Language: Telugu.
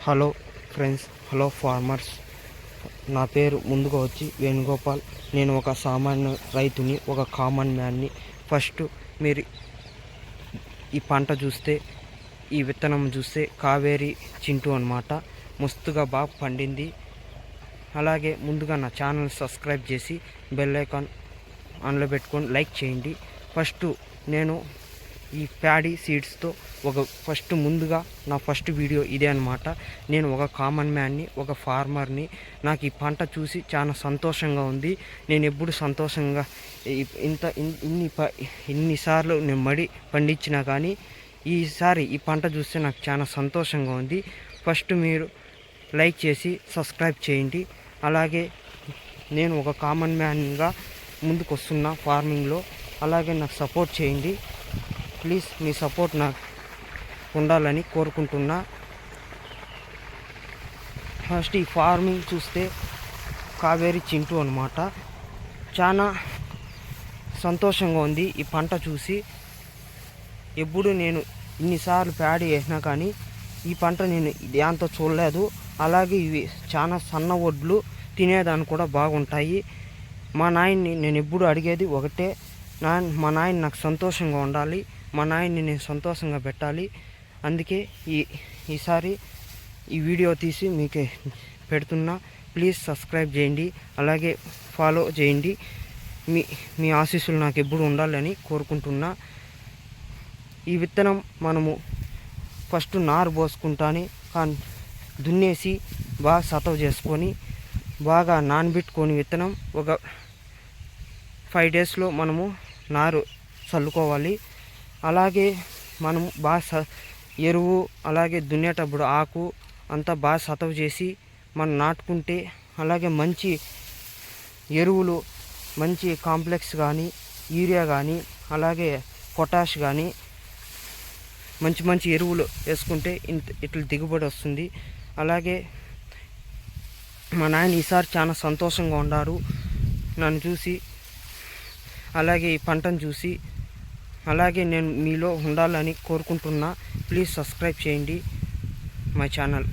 Hello friends, hello farmers. నా పేరు ముందుగా వచ్చి వేణుగోపాల్. నేను ఒక సామాన్య రైతుని, ఒక కామన్ మ్యాన్ని. ఫస్ట్ మీరు ఈ పంట చూస్తే, ఈ విత్తనం చూస్తే కావేరి చింటూ అన్నమాట. మస్తుగా బాగా పండింది. అలాగే ముందుగా నా ఛానల్ సబ్స్క్రైబ్ చేసి బెల్ ఐకాన్ ఆన్లో పెట్టుకొని లైక్ చేయండి. ఫస్ట్ నేను ఈ ప్యాడీ సీడ్స్తో ముందుగా నా ఫస్ట్ వీడియో ఇదే అనమాట. నేను ఒక కామన్ మ్యాన్ని, ఒక ఫార్మర్ని. నాకు ఈ పంట చూసి చాలా సంతోషంగా ఉంది. నేను ఎప్పుడు సంతోషంగా ఇన్నిసార్లు నేను పండించినా కానీ ఈసారి ఈ పంట చూస్తే నాకు చాలా సంతోషంగా ఉంది. ఫస్ట్ మీరు లైక్ చేసి సబ్స్క్రైబ్ చేయండి. అలాగే నేను ఒక కామన్ మ్యాన్గా ముందుకు వస్తున్నా ఫార్మింగ్లో. అలాగే నాకు సపోర్ట్ చేయండి ప్లీజ్. మీ సపోర్ట్ నాకు ఉండాలని కోరుకుంటున్నా. ఫస్ట్ ఈ ఫార్మింగ్ చూస్తే కావేరి చింటూ అన్నమాట. చాలా సంతోషంగా ఉంది ఈ పంట చూసి. ఎప్పుడు నేను ఇన్నిసార్లు ప్యాడీ వేసినా కానీ ఈ పంట నేను దాంతో చూడలేదు. అలాగే ఇవి చాలా సన్న వడ్లు, తినేదాన్ని కూడా బాగుంటాయి. మా నాయన్ని నేను ఎప్పుడు అడిగేది ఒకటే, మా నాయన నాకు సంతోషంగా ఉండాలి, మా నాయన్ని నేను సంతోషంగా పెట్టాలి. అందుకే ఈసారి ఈ వీడియో తీసి మీకు పెడుతున్నా. ప్లీజ్ సబ్స్క్రైబ్ చేయండి, అలాగే ఫాలో చేయండి. మీ ఆశీస్సులు నాకు ఎప్పుడు ఉండాలని కోరుకుంటున్నా. ఈ విత్తనం మనము ఫస్ట్ నారు పోసుకుంటానే కానీ దున్నేసి బాగా సతవ చేసుకొని బాగా నానబెట్టుకొని విత్తనం ఒక 5 డేస్లో మనము నారు చల్లుకోవాలి. అలాగే మనం బాగా ఎరువు, అలాగే దున్నేటప్పుడు ఆకు అంతా బాగా సతవ చేసి మనం నాటుకుంటే, అలాగే మంచి ఎరువులు, మంచి కాంప్లెక్స్ కానీ, యూరియా కానీ, అలాగే పొటాష్ కానీ మంచి ఎరువులు వేసుకుంటే ఇట్లా దిగుబడి వస్తుంది. అలాగే మా నాయన ఈసారి చాలా సంతోషంగా ఉన్నారు నన్ను చూసి, అలాగే ఈ పంటను చూసి. అలాగే నేను మీలో ఉండాలని కోరుకుంటున్నా. ప్లీజ్ సబ్స్క్రైబ్ చేయండి మై ఛానల్.